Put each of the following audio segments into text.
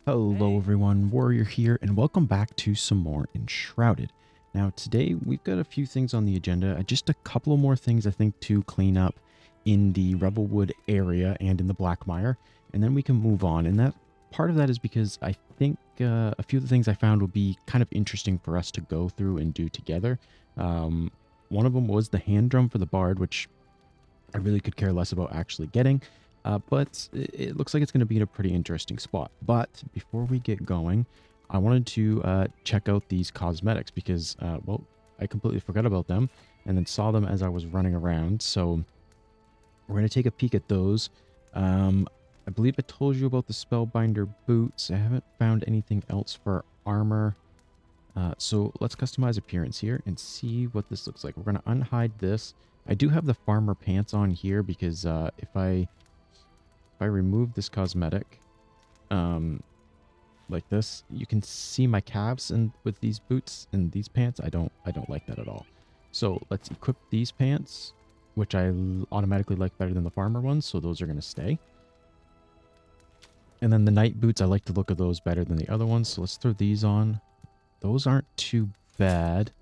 Hello everyone, Warrior here, and welcome back to some more Enshrouded. Now today we've got a few things on the agenda, just a couple of more things I think to clean up in the Revelwood area and in the Blackmire, and then we can move on. And that part of that is because I think a few of the things I found will be kind of interesting for us to go through and do together. One of them was the hand drum for the bard, which I really could care less about actually getting. But it looks like it's going to be in a pretty interesting spot. But before we get going, I wanted to check out these cosmetics because, well, I completely forgot about them and then saw them as I was running around. So we're going to take a peek at those. I believe I told you about the Spellbinder boots. I haven't found anything else for armor. So let's customize appearance here and see what this looks like. We're going to unhide this. I do have the farmer pants on here because if I remove this cosmetic, like this, you can see my calves, and with these boots and these pants, I don't like that at all. So let's equip these pants, which I automatically like better than the farmer ones, so those are going to stay. And then the night boots, I like the look of those better than the other ones, so let's throw these on. Those aren't too bad.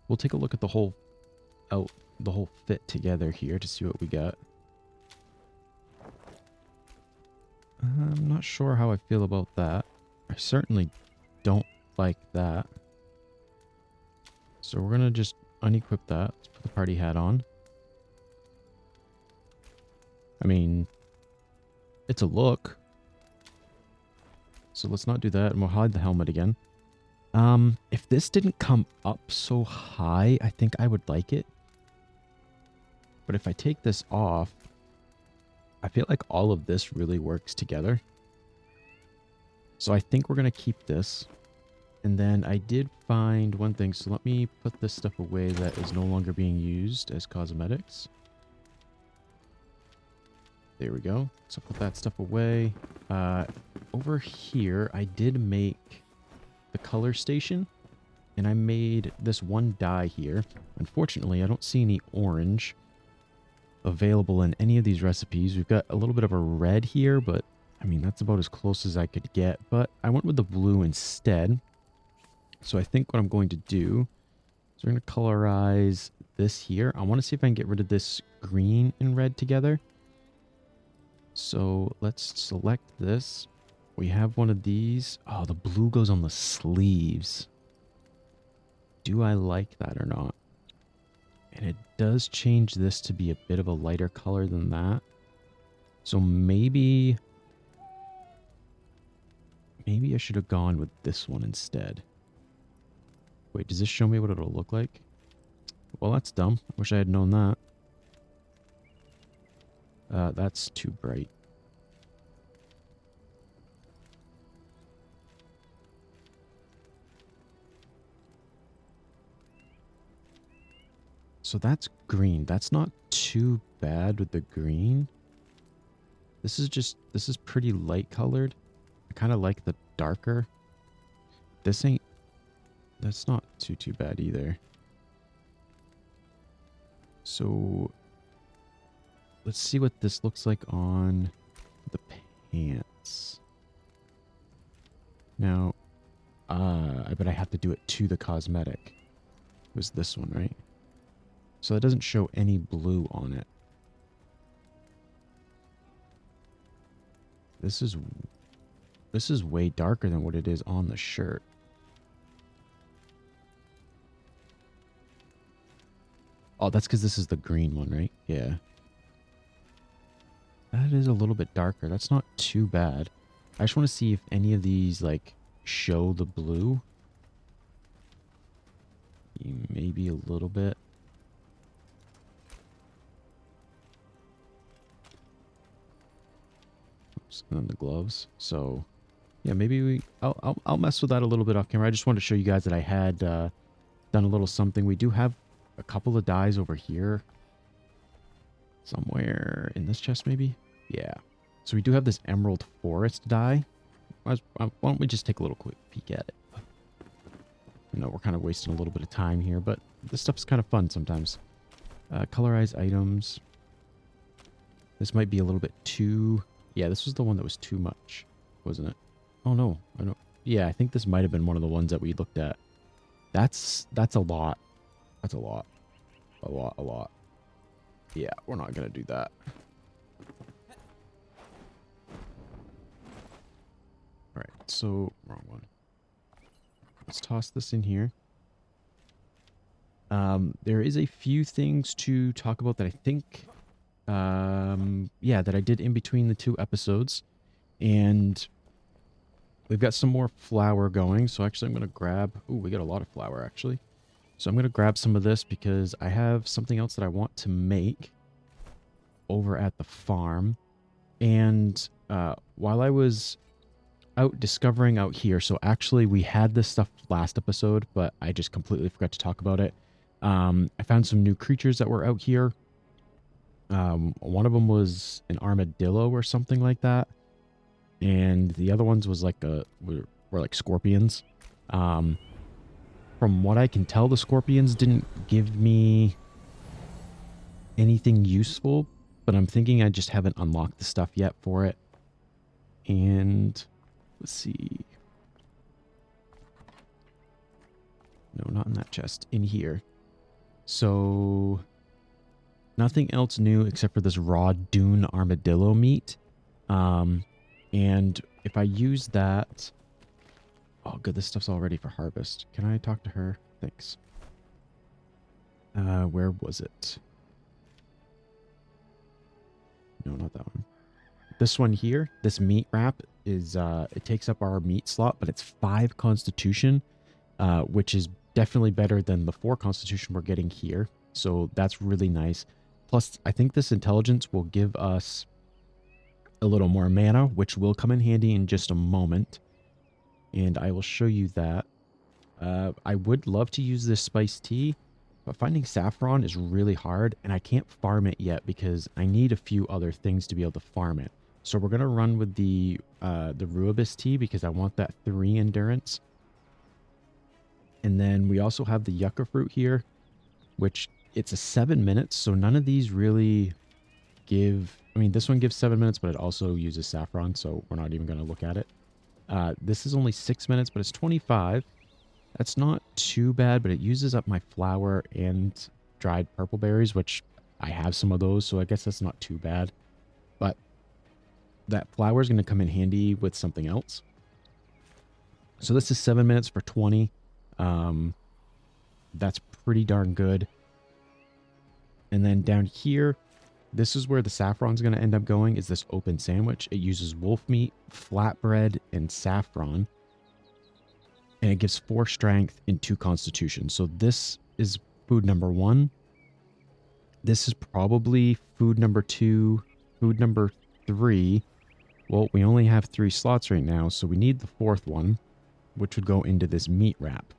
We'll take a look at the whole fit together here to see what we got. I'm not sure how I feel about that. I certainly don't like that. So we're going to just unequip that. Let's put the party hat on. I mean, it's a look. So let's not do that, and we'll hide the helmet again. If this didn't come up so high, I think I would like it. But if I take this off, I feel like all of this really works together. So I think we're going to keep this. And then I did find one thing. So let me put this stuff away that is no longer being used as cosmetics. There we go. So put that stuff away. Over here, I did make the color station. And I made this one dye here. Unfortunately, I don't see any orange available in any of these recipes. We've got a little bit of a red here, but I mean, that's about as close as I could get. But I went with the blue instead. So I think what I'm going to do is we're going to colorize this here. I want to see if I can get rid of this green and red together. So let's select this. We have one of these. Oh, the blue goes on the sleeves. Do I like that or not? And it does change this to be a bit of a lighter color than that. So maybe I should have gone with this one instead. Wait, does this show me what it'll look like? Well, that's dumb. I wish I had known that. That's too bright. So that's green. That's not too bad with the green. This is pretty light colored. I kind of like the darker. That's not too bad either. So let's see what this looks like on the pants. Now, I bet I have to do it to the cosmetic. It was this one, right? So it doesn't show any blue on it. This is way darker than what it is on the shirt. Oh, that's because this is the green one, right? Yeah. That is a little bit darker. That's not too bad. I just want to see if any of these, like, show the blue. Maybe a little bit. And then the gloves. So yeah, maybe I'll mess with that a little bit off camera. I just wanted to show you guys that I had done a little something. We do have a couple of dyes over here somewhere in this chest, maybe. Yeah, so we do have this emerald forest dye. Why don't we just take a little quick peek at it? I know we're kind of wasting a little bit of time here, but this stuff's kind of fun sometimes. Colorize items. This might be a little bit too... Yeah, this was the one that was too much, wasn't it? Oh no, I don't. Yeah, I think this might have been one of the ones that we looked at. That's a lot. That's a lot. A lot, a lot. Yeah, we're not gonna do that. Alright, so wrong one. Let's toss this in here. There is a few things to talk about that I think yeah, that I did in between the two episodes. And we've got some more flour going. So actually I'm gonna grab we got a lot of flour actually. So I'm gonna grab some of this because I have something else that I want to make over at the farm. And while I was out discovering out here, so actually we had this stuff last episode, but I just completely forgot to talk about it. I found some new creatures that were out here. One of them was an armadillo or something like that, and the other ones was like were like scorpions. From what I can tell, the scorpions didn't give me anything useful, but I'm thinking I just haven't unlocked the stuff yet for it. And let's see. No, not in that chest. In here. So nothing else new except for this raw dune armadillo meat. And if I use that... Oh, good. This stuff's all ready for harvest. Can I talk to her? Thanks. Where was it? No, not that one. This one here, this meat wrap is, it takes up our meat slot, but it's 5 constitution, which is definitely better than the 4 constitution we're getting here. So that's really nice. Plus, I think this intelligence will give us a little more mana, which will come in handy in just a moment. And I will show you that. I would love to use this spiced tea, but finding saffron is really hard, and I can't farm it yet because I need a few other things to be able to farm it. So we're going to run with the rooibos tea because I want that 3 endurance. And then we also have the yucca fruit here, which it's a 7 minutes, so none of these really give... I mean, this one gives 7 minutes, but it also uses saffron, so we're not even going to look at it. This is only 6 minutes, but it's 25. That's not too bad, but it uses up my flour and dried purple berries, which I have some of those, so I guess that's not too bad. But that flour is going to come in handy with something else. So this is 7 minutes for 20. That's pretty darn good. And then down here, this is where the saffron's going to end up going, is this open sandwich. It uses wolf meat, flatbread, and saffron. And it gives 4 strength and 2 constitution. So this is food number 1. This is probably food number 2, food number 3. Well, we only have 3 slots right now, so we need the 4th one, which would go into this meat wrap.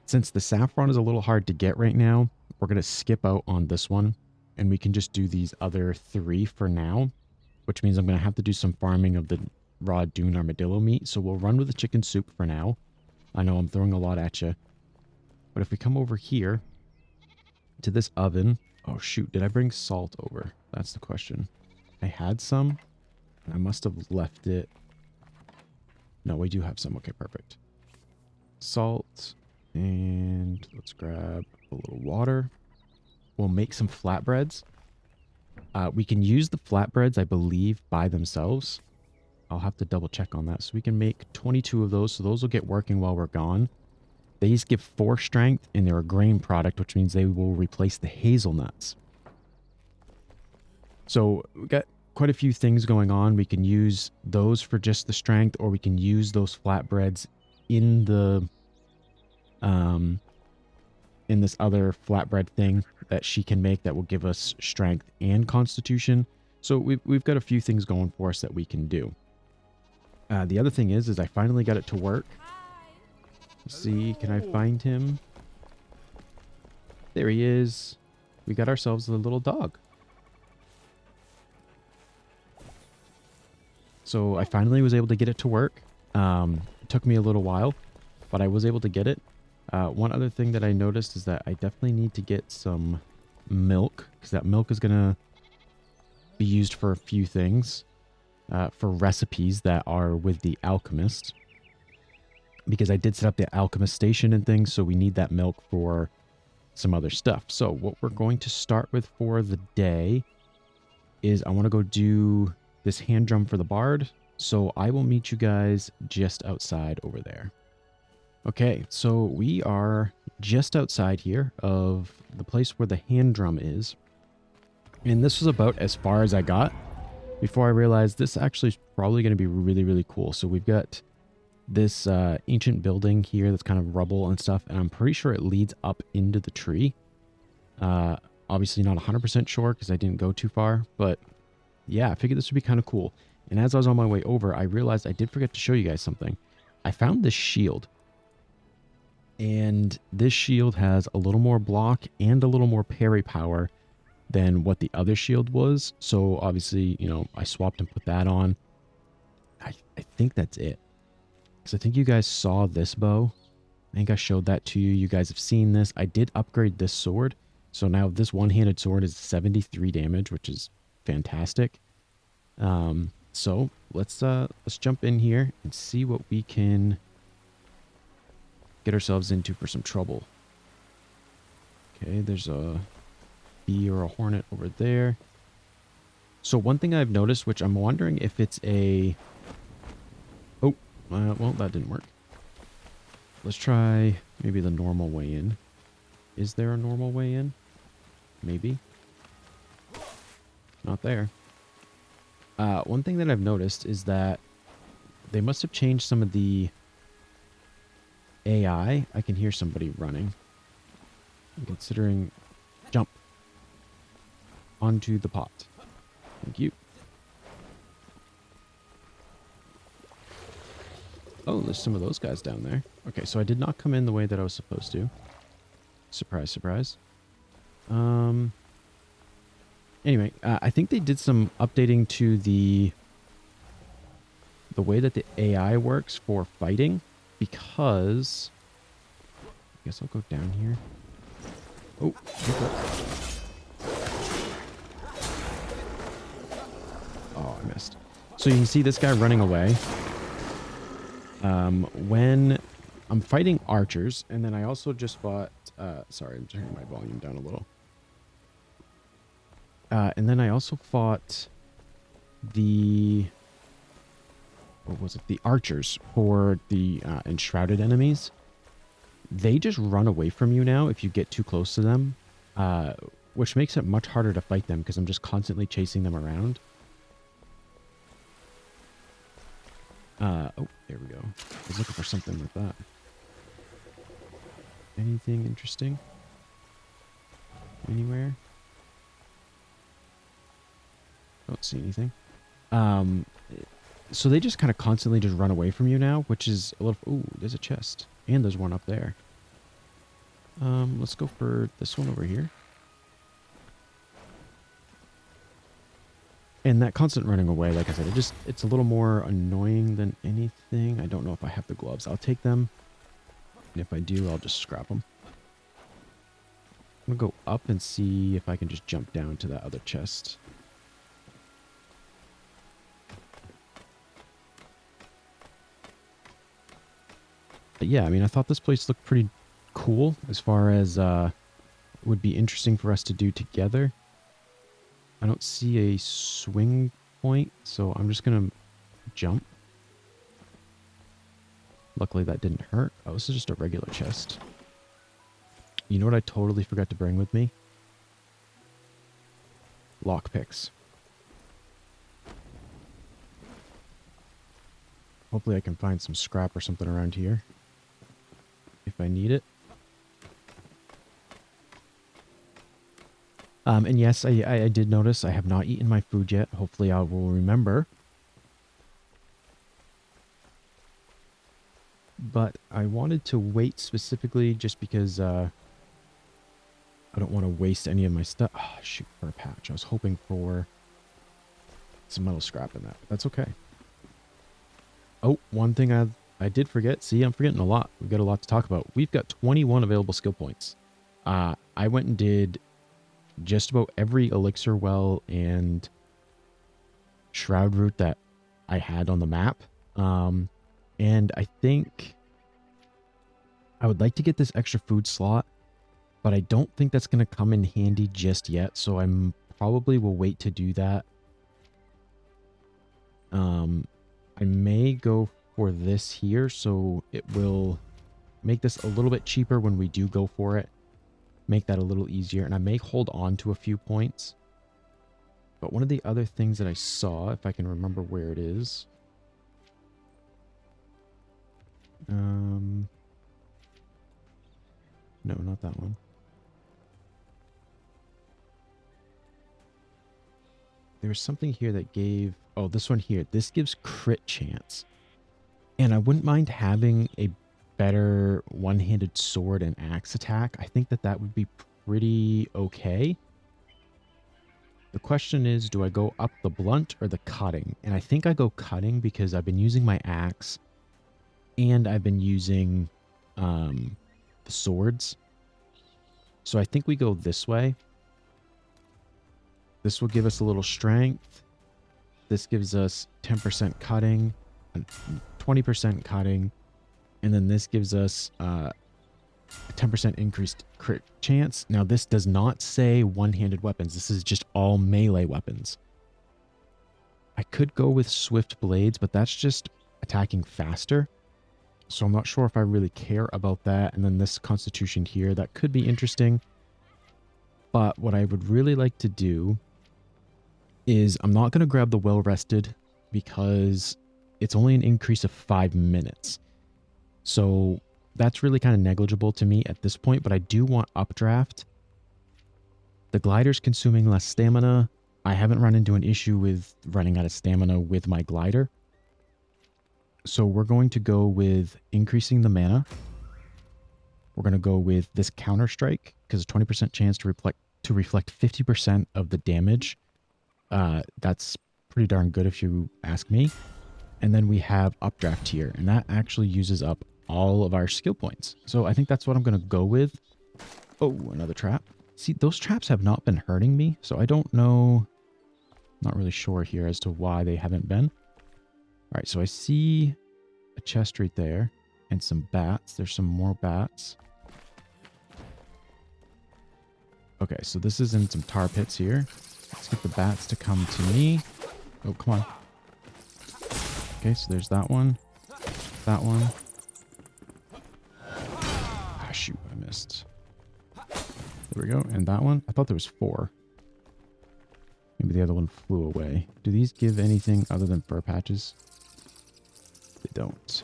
Since the saffron is a little hard to get right now, we're going to skip out on this one, and we can just do these other 3 for now, which means I'm going to have to do some farming of the raw dune armadillo meat, so we'll run with the chicken soup for now. I know I'm throwing a lot at you, but if we come over here to this oven... Oh shoot, did I bring salt over? That's the question. I had some, and I must have left it... No, we do have some. Okay, perfect. Salt, and let's grab a little water. We'll make some flatbreads. We can use the flatbreads, I believe, by themselves. I'll have to double check on that. So we can make 22 of those. So those will get working while we're gone. These give 4 strength, and they're a grain product, which means they will replace the hazelnuts. So we got quite a few things going on. We can use those for just the strength, or we can use those flatbreads in the in this other flatbread thing that she can make that will give us strength and constitution. So we've got a few things going for us that we can do. The other thing is I finally got it to work. Let's see, can I find him? There he is. We got ourselves a little dog. So I finally was able to get it to work. It took me a little while, but I was able to get it. One other thing that I noticed is that I definitely need to get some milk, because that milk is going to be used for a few things. for recipes that are with the alchemist. Because I did set up the alchemist station and things, so we need that milk for some other stuff. So what we're going to start with for the day is I want to go do this hand drum for the bard. So I will meet you guys just outside over there. Okay, so we are just outside here of the place where the hand drum is. And this was about as far as I got before I realized this actually is probably going to be really, really cool. So we've got this ancient building here that's kind of rubble and stuff, and I'm pretty sure it leads up into the tree. Obviously not 100% sure because I didn't go too far, but yeah, I figured this would be kind of cool. And as I was on my way over, I realized I did forget to show you guys something. I found this shield, and this shield has a little more block and a little more parry power than what the other shield was. So obviously, you know, I swapped and put that on. I think that's it. Because I think you guys saw this bow. I think I showed that to you. You guys have seen this. I did upgrade this sword. So now this one-handed sword is 73 damage, which is fantastic. So let's jump in here and see what we can get ourselves into for some trouble. Okay, there's a bee or a hornet over there. So one thing I've noticed, which I'm wondering if it's a... Oh, well, that didn't work. Let's try maybe the normal way in. Is there a normal way in? Maybe. Not there. One thing that I've noticed is that they must have changed some of the AI. I can hear somebody running. I'm considering jump onto the pot. Thank you. Oh, there's some of those guys down there. Okay, so I did not come in the way that I was supposed to. Surprise, surprise. Anyway, I think they did some updating to the way that the AI works for fighting, because I guess I'll go down here. Oh, oh, I missed. So you can see this guy running away. When I'm fighting archers, and then I also just fought, sorry, I'm turning my volume down a little. And then I also fought the, what was it? The archers for the enshrouded enemies. They just run away from you now if you get too close to them, which makes it much harder to fight them because I'm just constantly chasing them around. Oh, there we go. I was looking for something like that. Anything interesting? Anywhere? Don't see anything. So they just kind of constantly just run away from you now, which is a little... Ooh, there's a chest. And there's one up there. Let's go for this one over here. And that constant running away, like I said, it's a little more annoying than anything. I don't know if I have the gloves. I'll take them. And if I do, I'll just scrap them. I'm going to go up and see if I can just jump down to that other chest. But yeah, I mean, I thought this place looked pretty cool as far as would be interesting for us to do together. I don't see a swing point, so I'm just going to jump. Luckily, that didn't hurt. Oh, this is just a regular chest. You know what I totally forgot to bring with me? Lockpicks. Hopefully I can find some scrap or something around here if I need it. And yes, I did notice I have not eaten my food yet. Hopefully I will remember. But I wanted to wait specifically just because I don't want to waste any of my stuff. Oh, shoot, for a patch. I was hoping for some metal scrap in that. But that's okay. Oh, one thing I did forget. See, I'm forgetting a lot. We've got a lot to talk about. We've got 21 available skill points. I went and did just about every elixir well and shroud route that I had on the map. And I think I would like to get this extra food slot, but I don't think that's going to come in handy just yet. So I'm probably will wait to do that. I may go for this here, so it will make this a little bit cheaper when we do go for it. Make that a little easier, and I may hold on to a few points. But one of the other things that I saw, if I can remember where it is, no, not that one. There was something here that gave, oh, this one here. This gives crit chance. And I wouldn't mind having a better one-handed sword and axe attack. I think that that would be pretty okay. The question is, do I go up the blunt or the cutting? And I think I go cutting because I've been using my axe and I've been using the swords. So I think we go this way. This will give us a little strength. This gives us 10% cutting, 20% cutting, and then this gives us a 10% increased crit chance. Now, this does not say one-handed weapons. This is just all melee weapons. I could go with swift blades, but that's just attacking faster. So I'm not sure if I really care about that. And then this constitution here, that could be interesting. But what I would really like to do is I'm not going to grab the well-rested because it's only an increase of 5 minutes. So that's really kind of negligible to me at this point, but I do want updraft. The glider's consuming less stamina. I haven't run into an issue with running out of stamina with my glider. So we're going to go with increasing the mana. We're going to go with this counter strike because a 20% chance to reflect 50% of the damage. That's pretty darn good if you ask me. And then we have updraft here, and that actually uses up all of our skill points. So I think that's what I'm going to go with. Oh, another trap. See, those traps have not been hurting me, so I don't know. Not really sure here as to why they haven't been. All right, so I see a chest right there and some bats. There's some more bats. Okay, so this is in some tar pits here. Let's get the bats to come to me. Oh, come on. Okay, so there's that one. That one. Ah, shoot, I missed. There we go. And that one. I thought there was 4. Maybe the other one flew away. Do these give anything other than fur patches? They don't.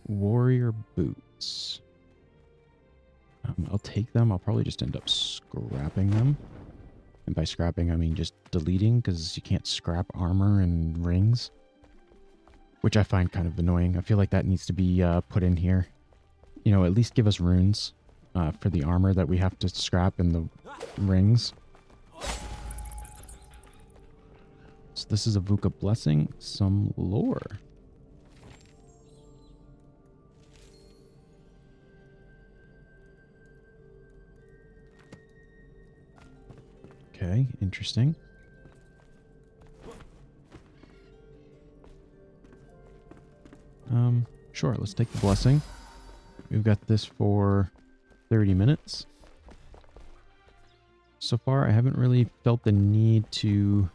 Warrior boots. I'll take them. I'll probably just end up scrapping them. And by scrapping, I mean just deleting, because you can't scrap armor and rings. Which I find kind of annoying. I feel like that needs to be put in here. You know, at least give us runes for the armor that we have to scrap and the rings. So this is a Vukah blessing. Some lore. Okay, interesting. Sure, let's take the blessing. We've got this for 30 minutes. So far, I haven't really felt the need to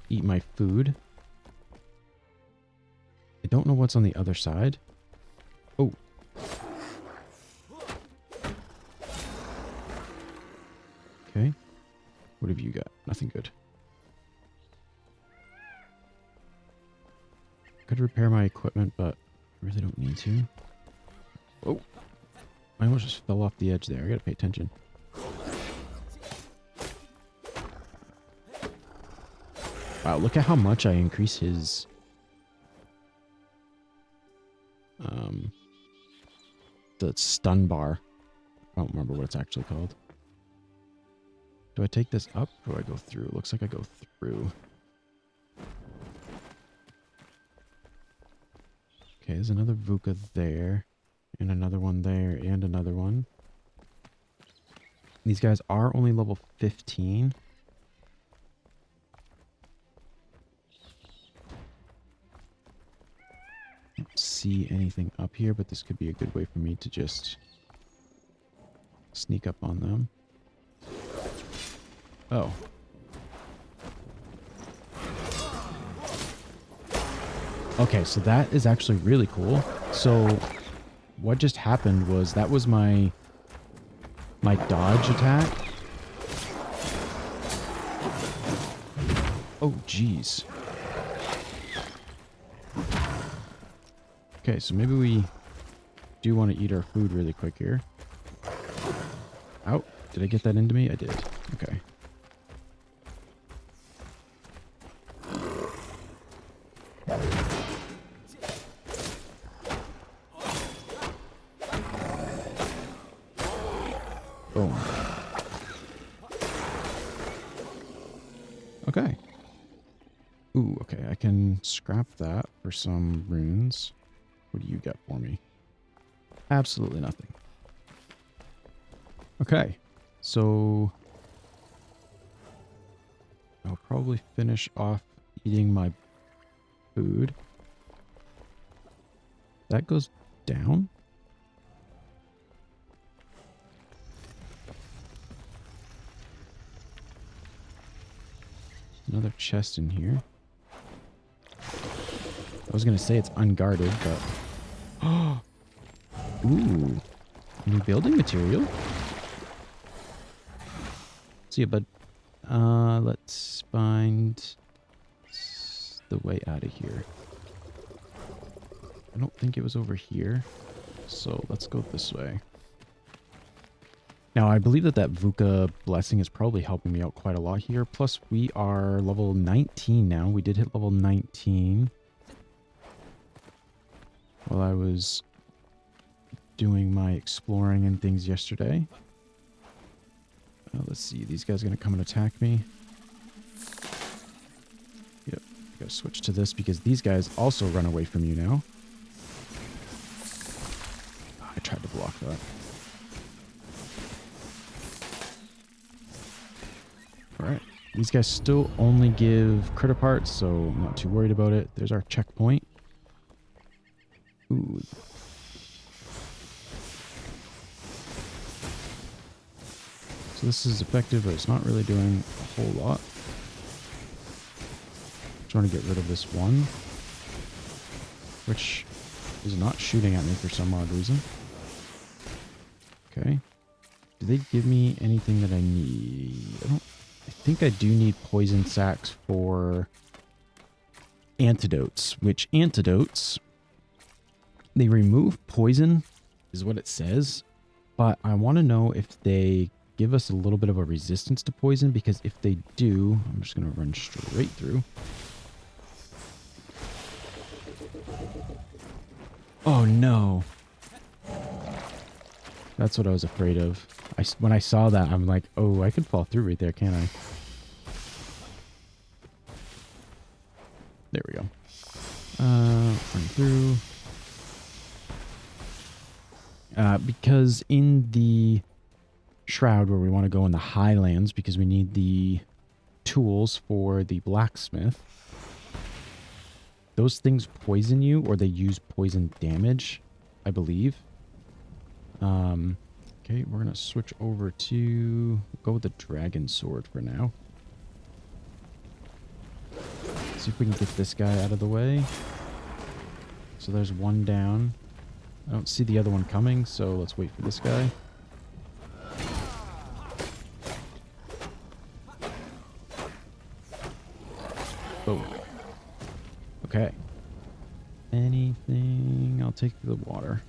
eat my food. I don't know what's on the other side. Oh. Okay. What have you got? Nothing good. Could repair my equipment, but I really don't need to. Oh. I almost just fell off the edge there. I gotta pay attention. Wow, look at how much I increase his... the stun bar. I don't remember what it's actually called. Do I take this up or do I go through? It looks like I go through. Okay, there's another Vukah there. And another one there. And another one. These guys are only level 15. Don't see anything up here, but this could be a good way for me to just sneak up on them. Oh. Okay, so that is actually really cool. So what just happened was that was my dodge attack. Oh, jeez. Okay, so maybe we do want to eat our food really quick here. Ow, did I get that into me? I did. Okay. Boom. Okay. Ooh, okay, I can scrap that for some runes. What do you got for me? Absolutely nothing. Okay, so I'll probably finish off eating my food. That goes down? Another chest in here. I was gonna say it's unguarded, but... Oh! Ooh! New building material? See ya, bud. Let's find the way out of here. I don't think it was over here, so let's go this way. Now, I believe that Vukah blessing is probably helping me out quite a lot here. Plus, we are level 19 now. We did hit level 19 while I was doing my exploring and things yesterday. Let's see. These guys are going to come and attack me. Yep. Gotta switch to this because these guys also run away from you now. I tried to block that. Alright, these guys still only give critter parts, so I'm not too worried about it. There's our checkpoint. Ooh. So this is effective, but it's not really doing a whole lot. Trying to get rid of this one, which is not shooting at me for some odd reason. Okay. Do they give me anything that I need? I think I do need poison sacks for antidotes, which antidotes, they remove poison is what it says, but I want to know if they give us a little bit of a resistance to poison, because if they do, I'm just going to run straight through. Oh no. That's what I was afraid of. When I saw that, I'm like, oh, I could fall through right there, can't I? There we go. Run through. Because in the Shroud, where we want to go in the Highlands, because we need the tools for the blacksmith, those things poison you, or they use poison damage, I believe. Okay, we're going to switch over to... go with the dragon sword for now. See if we can get this guy out of the way. So there's one down. I don't see the other one coming, so let's wait for this guy. Oh. Okay. Anything... I'll take the water.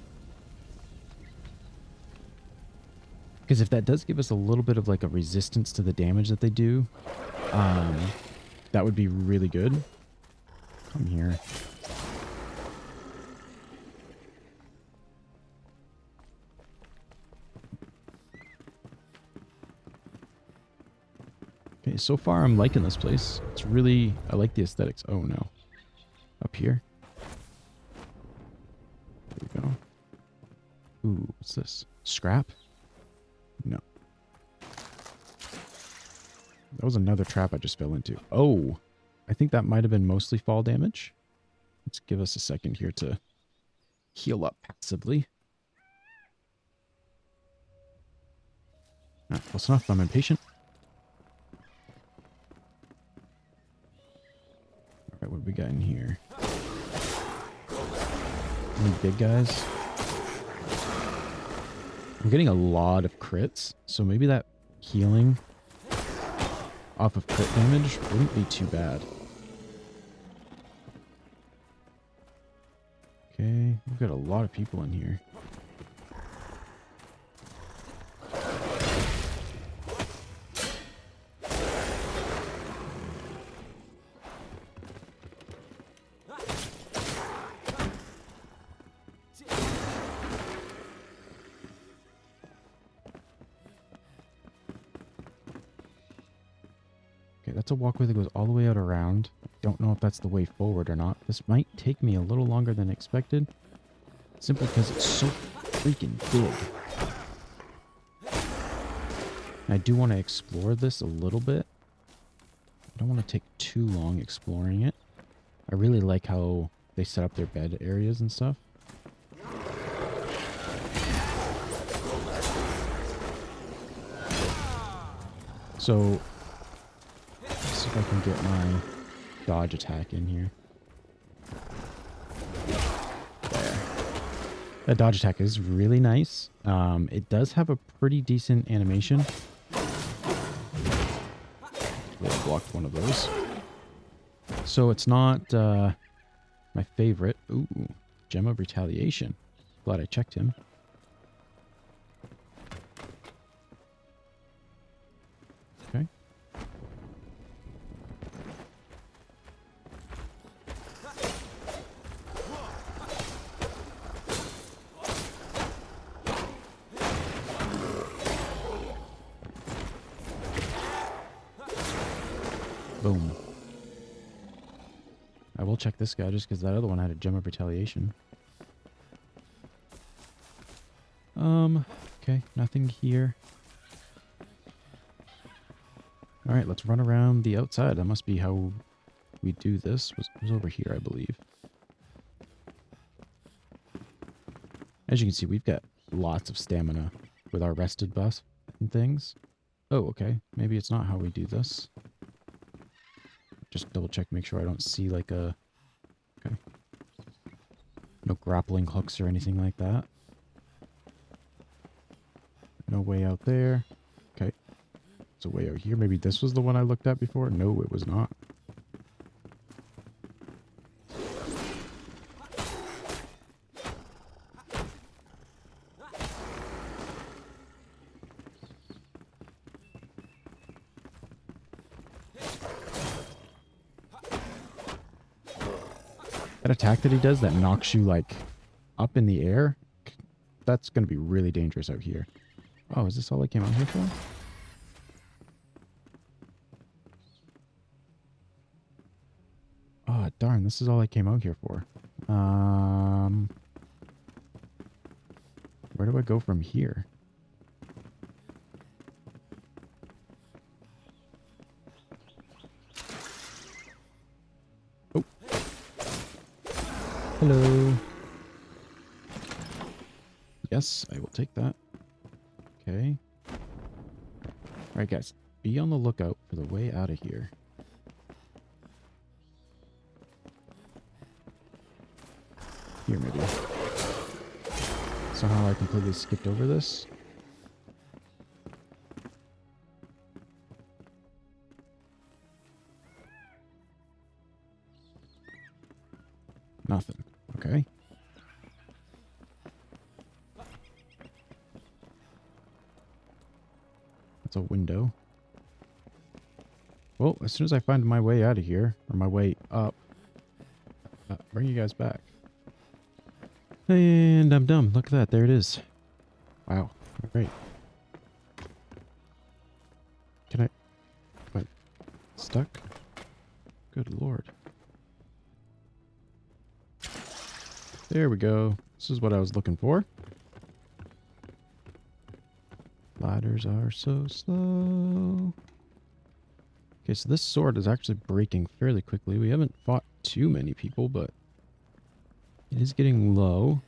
Because if that does give us a little bit of like a resistance to the damage that they do, that would be really good. Come here. Okay, so far I'm liking this place. It's really, I like the aesthetics. Oh no. Up here. There we go. Ooh, what's this? Scrap? No. That was another trap I just fell into. Oh, I think that might have been mostly fall damage. Let's give us a second here to heal up passively. Not close enough. I'm impatient. All right, what do we got in here? Any big guys? I'm getting a lot of crits, so maybe that healing off of crit damage wouldn't be too bad. Okay, we've got a lot of people in here. That's a walkway that goes all the way out around. Don't know if that's the way forward or not. This might take me a little longer than expected. Simply because it's so freaking big. And I do want to explore this a little bit. I don't want to take too long exploring it. I really like how they set up their bed areas and stuff. So see if I can get my dodge attack in here. There. That dodge attack is really nice. It does have a pretty decent animation. Really blocked one of those. So it's not my favorite. Ooh, Gem of Retaliation. Glad I checked him. Okay. Boom. I will check this guy just because that other one had a Gem of Retaliation. Okay, nothing here. Alright, let's run around the outside. That must be how we do this. It was over here, I believe. As you can see, we've got lots of stamina with our rested buff and things. Oh, okay. Maybe it's not how we do this. Just double check, make sure I don't see like a... Okay. No grappling hooks or anything like that. No way out there. Okay. It's a way out here. Maybe this was the one I looked at before? No, it was not. That attack that he does that knocks you like up in the air, that's going to be really dangerous out here. Oh, is this all I came out here for? Oh, darn, this is all I came out here for. Where do I go from here? Oh. Hello. Yes, I will take that. Okay. Alright, guys. Be on the lookout for the way out of here. Here, maybe. Somehow I completely skipped over this. Nothing. Okay. That's a window. Well, as soon as I find my way out of here, or my way up, bring you guys back. And I'm done. Look at that. There it is. Wow. Great. Can I... What? Stuck? Good lord. There we go. This is what I was looking for. Ladders are so slow. Okay, so this sword is actually breaking fairly quickly. We haven't fought too many people, but it is getting low.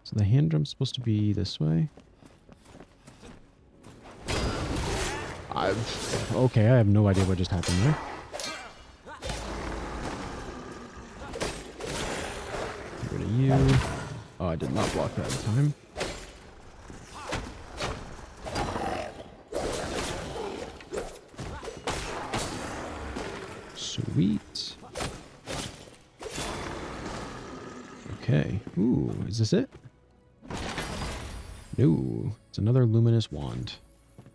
So the hand drum's supposed to be this way. Okay, I have no idea what just happened there. Get rid of you. Oh, I did not block that in time. Sweet. Okay. Ooh, is this it? No, it's another luminous wand.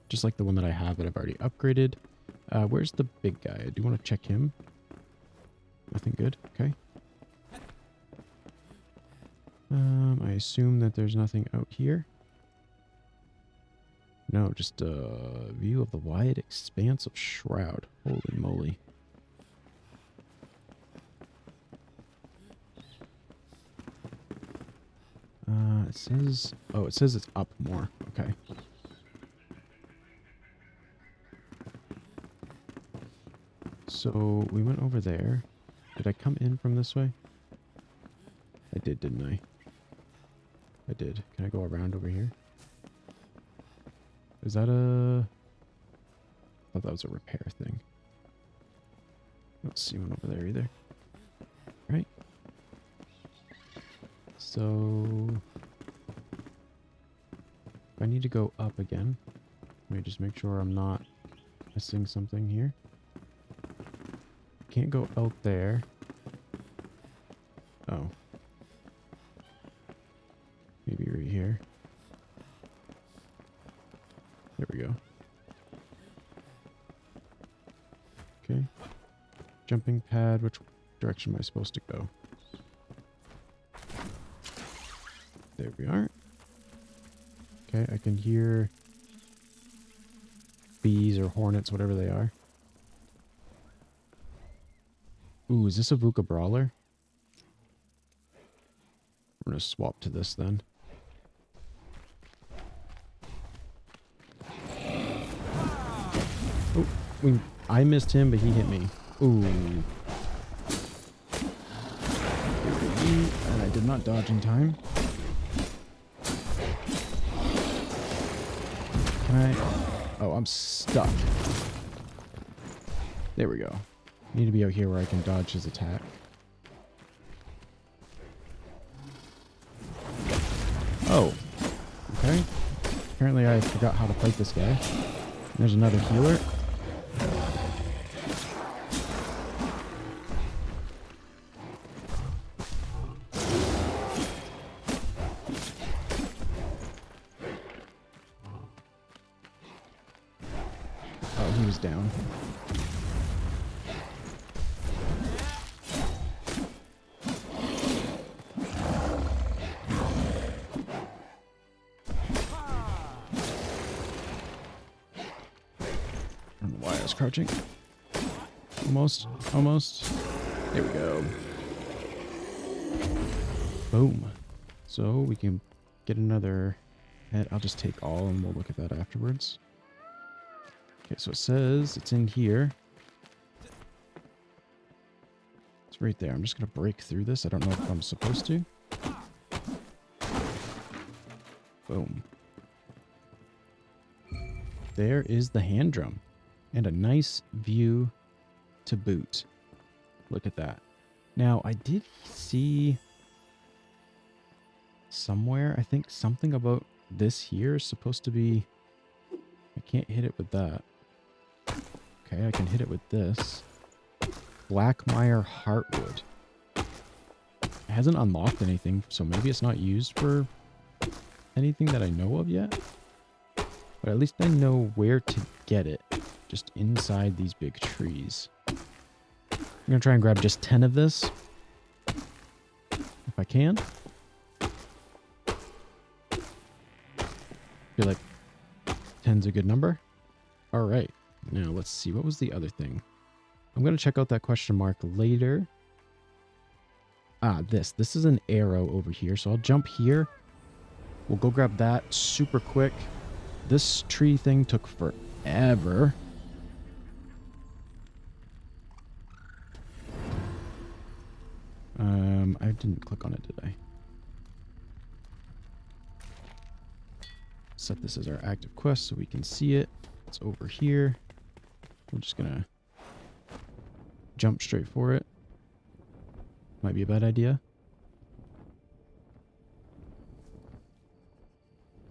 Just like the one that I have that I've already upgraded. Where's the big guy? I do want to check him. Nothing good. Okay. I assume that there's nothing out here. No, just a view of the wide expanse of Shroud. Holy moly. It says... Oh, it says it's up more. Okay. So, we went over there. Did I come in from this way? I did, didn't I? I did. Can I go around over here? Is that a... I thought that was a repair thing. I don't see one over there either. Right. So... I need to go up again. Let me just make sure I'm not missing something here. Can't go out there. Oh. Maybe right here. There we go. Okay. Jumping pad. Which direction am I supposed to go? There we are. Okay, I can hear bees or hornets, whatever they are. Ooh, is this a Vukah brawler? I'm gonna swap to this then. Oh, I missed him, but he hit me. Ooh. And I did not dodge in time. Can I? Oh, I'm stuck. There we go. Need to be out here where I can dodge his attack. Oh. Okay. Apparently I forgot how to fight this guy. There's another healer. Oh, he was down. Crouching. Almost. There we go. Boom. So we can get another head. I'll just take all and we'll look at that afterwards. Okay, so it says it's in here. It's right there. I'm just going to break through this. I don't know if I'm supposed to. Boom. There is the hand drum. And a nice view to boot. Look at that. Now, I did see somewhere, I think something about this here is supposed to be... I can't hit it with that. Okay, I can hit it with this. Blackmire Heartwood. It hasn't unlocked anything, so maybe it's not used for anything that I know of yet. But at least I know where to get it. Just inside these big trees. I'm going to try and grab just 10 of this. If I can. Feel like 10's a good number. Alright. Now let's see. What was the other thing? I'm going to check out that question mark later. Ah, this. This is an arrow over here. So I'll jump here. We'll go grab that super quick. This tree thing took forever. ever. I didn't click on it, did I? Set this as our active quest so we can see it. It's over here. We're just gonna jump straight for it. Might be a bad idea.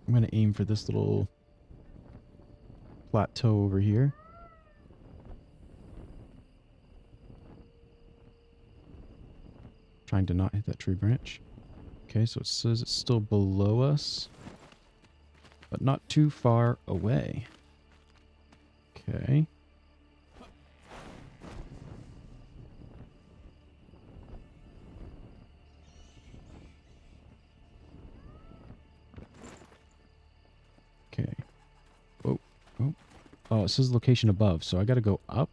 I'm gonna aim for this little plateau over here. Trying to not hit that tree branch. Okay, so it says it's still below us, but not too far away. Okay. Okay. Whoa. Oh. Oh, it says location above, so I gotta go up.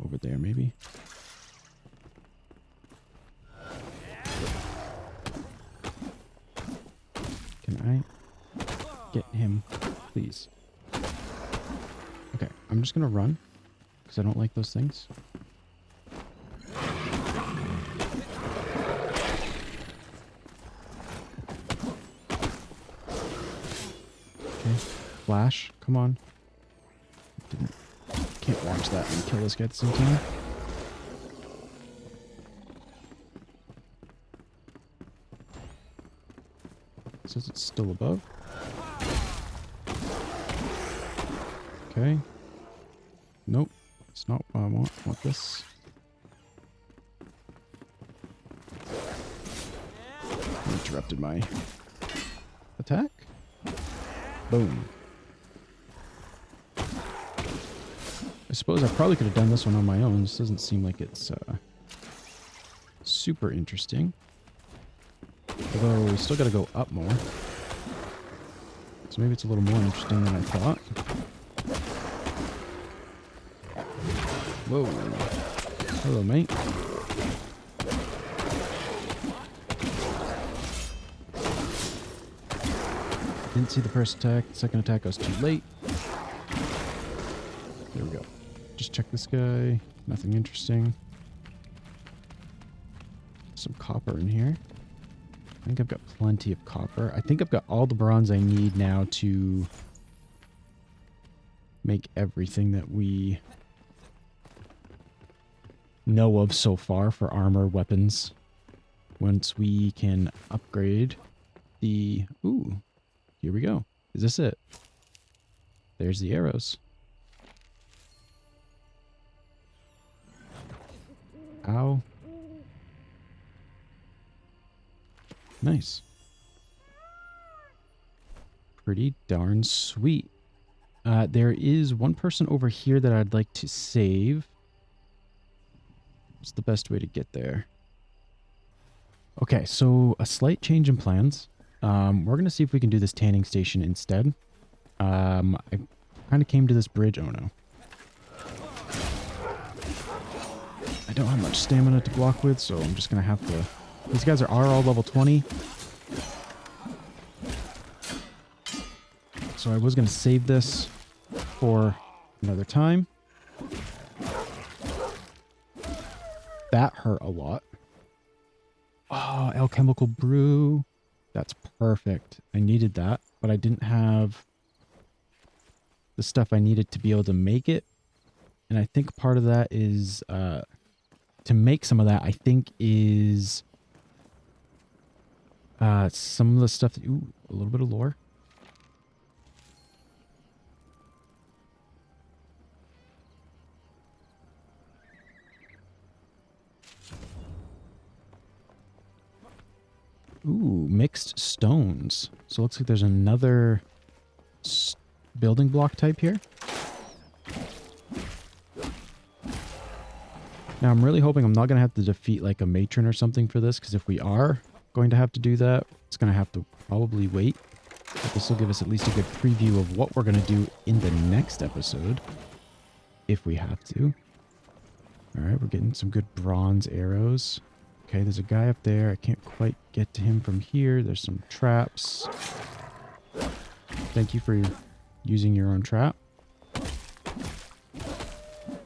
Over there, maybe. Can I get him, please? Okay, I'm just gonna run, because I don't like those things. Okay, flash, come on. Can't watch that and kill this guy at the same time. It says it's still above. Okay. Nope. It's not what I want. I want this. Interrupted my attack. Boom. I suppose I probably could have done this one on my own. This doesn't seem like it's super interesting. Although we still got to go up more. So maybe it's a little more interesting than I thought. Whoa. Hello, mate. Didn't see the first attack. The second attack, I was too late. There we go. Just check this guy. Nothing interesting. Some copper in here. I think I've got plenty of copper. I think I've got all the bronze I need now to make everything that we know of so far for armor, weapons. Once we can upgrade the... Ooh, here we go. Is this it? There's the arrows. Ow. Nice. Pretty darn sweet. There is one person over here that I'd like to save. What's the best way to get there? Okay, so a slight change in plans. We're going to see if we can do this tanning station instead. I kind of came to this bridge. Oh, no. I don't have much stamina to block with, so I'm just going to have to... These guys are all level 20. So I was going to save this for another time. That hurt a lot. Oh, alchemical brew. That's perfect. I needed that, but I didn't have the stuff I needed to be able to make it. And I think part of that is... to make some of that, I think, is some of the stuff that... Ooh, a little bit of lore. Ooh, mixed stones. So it looks like there's another building block type here. Now, I'm really hoping I'm not going to have to defeat like a matron or something for this, because if we are going to have to do that, it's going to have to probably wait. But this will give us at least a good preview of what we're going to do in the next episode, if we have to. Alright, we're getting some good bronze arrows. Okay, there's a guy up there. I can't quite get to him from here. There's some traps. Thank you for using your own trap.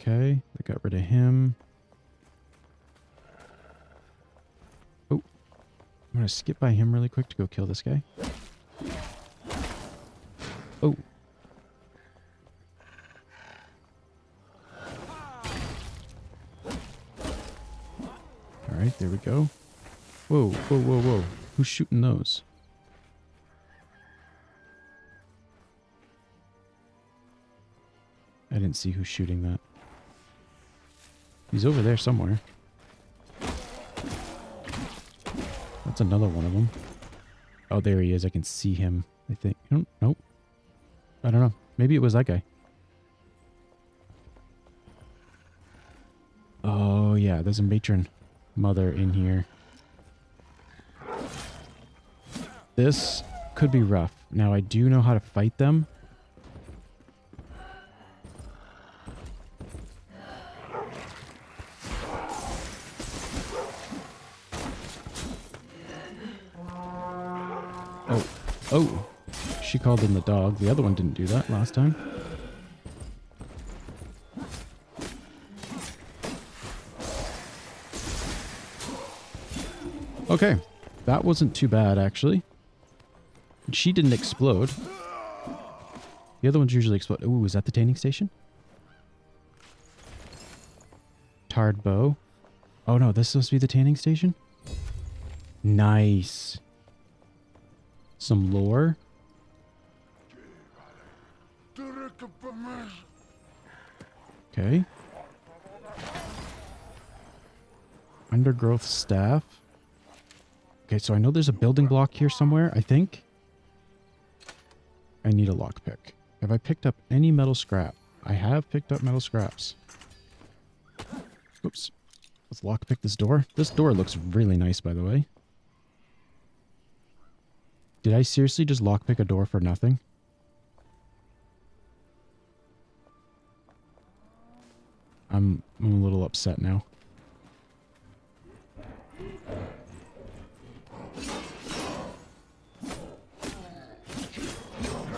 Okay, I got rid of him. Oh, I'm going to skip by him really quick to go kill this guy. Oh. Alright, there we go. Whoa, whoa, whoa, whoa. Who's shooting those? I didn't see who's shooting that. He's over there somewhere. That's another one of them. Oh, there he is. I can see him, I think. Nope. I don't know. Maybe it was that guy. Oh, yeah. There's a matron mother in here. This could be rough. Now, I do know how to fight them. Oh, she called in the dog. The other one didn't do that last time. Okay, that wasn't too bad, actually. She didn't explode. The other ones usually explode. Ooh, is that the tanning station? Tarred bow. Oh no, this is supposed to be the tanning station? Nice. Some lore. Okay. Undergrowth staff. Okay, so I know there's a building block here somewhere, I think. I need a lockpick. Have I picked up any metal scrap? I have picked up metal scraps. Oops. Let's lockpick this door. This door looks really nice, by the way. Did I seriously just lockpick a door for nothing? I'm a little upset now.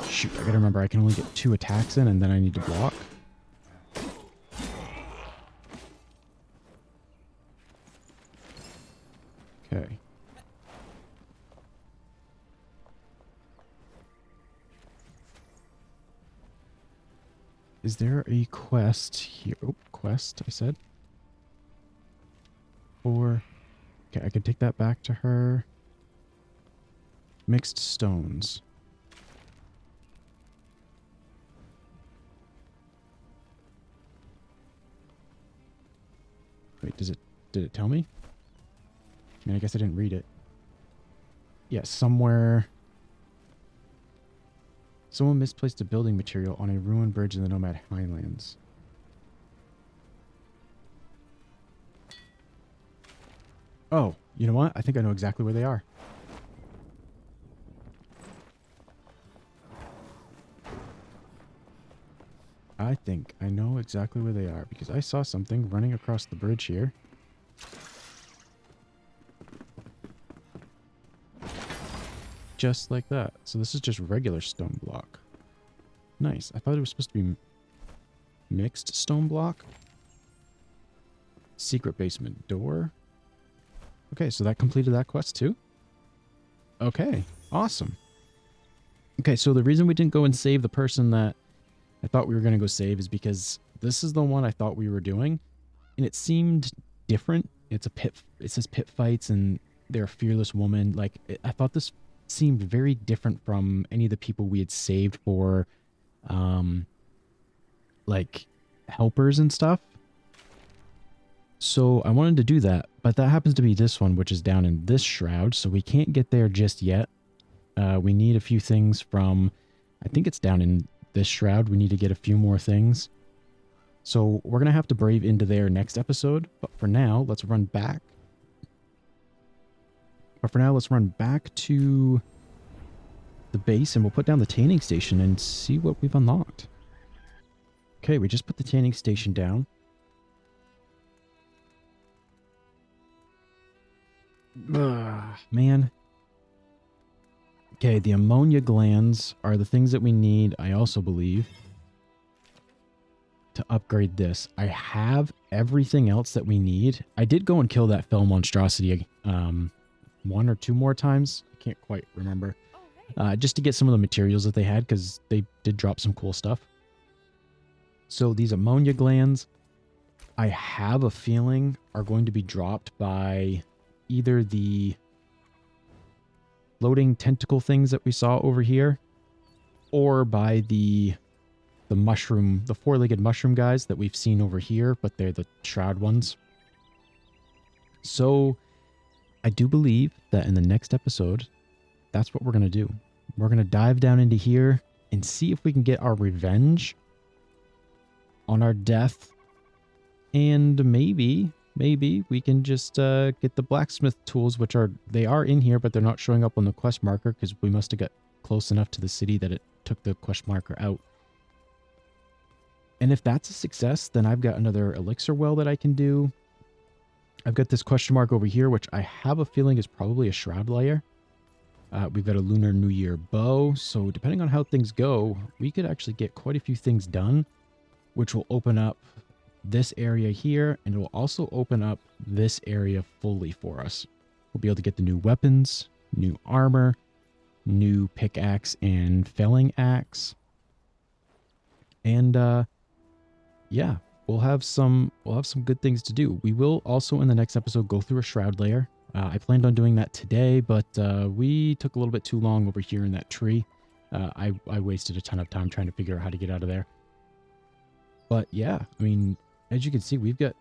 Shoot, I gotta remember I can only get 2 attacks in and then I need to block. Okay. Is there a quest here? Oh, quest, I said. Or... Okay, I could take that back to her. Mixed stones. Wait, did it tell me? I mean, I guess I didn't read it. Yeah, somewhere... Someone misplaced a building material on a ruined bridge in the Nomad Highlands. Oh, you know what? I think I know exactly where they are. I think I know exactly where they are because I saw something running across the bridge here. Just like that. So this is just regular stone block. Nice. I thought it was supposed to be mixed stone block. Secret basement door. Okay, so that completed that quest too. Okay, awesome. Okay, so the reason we didn't go and save the person that I thought we were going to go save is because this is the one I thought we were doing, and it seemed different. It's a pit. It says pit fights, and they're a fearless woman. Like I thought this seemed very different from any of the people we had saved for, like helpers and stuff. So I wanted to do that, but that happens to be this one, which is down in this shroud, so we can't get there just yet. We need a few things from, I think it's down in this shroud. We need to get a few more things. So we're going to have to brave into there next episode, but for now, let's run back. To the base, and we'll put down the tanning station and see what we've unlocked. Okay, we just put the tanning station down. Ugh, man. Okay, the ammonia glands are the things that we need, I also believe, to upgrade this. I have everything else that we need. I did go and kill that fell monstrosity one or two more times. I can't quite remember. Just to get some of the materials that they had, because they did drop some cool stuff. So these ammonia glands, I have a feeling, are going to be dropped by either the floating tentacle things that we saw over here, or by the mushroom, the four-legged mushroom guys that we've seen over here, but they're the Shroud ones. So I do believe that in the next episode, that's what we're going to do. We're going to dive down into here and see if we can get our revenge on our death. And maybe we can just get the blacksmith tools, which they are in here, but they're not showing up on the quest marker because we must have got close enough to the city that it took the quest marker out. And if that's a success, then I've got another elixir well that I can do. I've got this question mark over here, which I have a feeling is probably a shroud layer. We've got a Lunar New Year bow. So depending on how things go, we could actually get quite a few things done, which will open up this area here, and it will also open up this area fully for us. We'll be able to get the new weapons, new armor, new pickaxe and felling axe. And yeah, we'll have some good things to do. We will also in the next episode go through a shroud layer. I planned on doing that today, but we took a little bit too long over here in that tree. I wasted a ton of time trying to figure out how to get out of there. But yeah, I mean, as you can see, we've got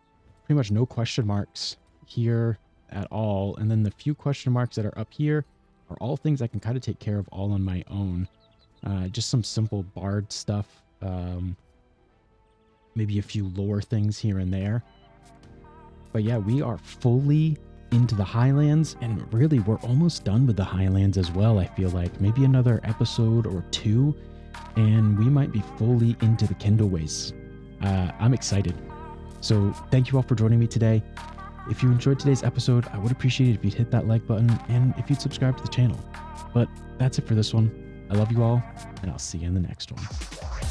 pretty much no question marks here at all. And then the few question marks that are up here are all things I can kind of take care of all on my own. Just some simple bard stuff. Maybe a few lore things here and there. But yeah, we are fully into the Highlands, and really we're almost done with the Highlands as well. I feel like maybe another episode or two and we might be fully into the Kindle Wastes. I'm excited. So thank you all for joining me today. If you enjoyed today's episode, I would appreciate it if you'd hit that like button and if you'd subscribe to the channel. But that's it for this one. I love you all, and I'll see you in the next one.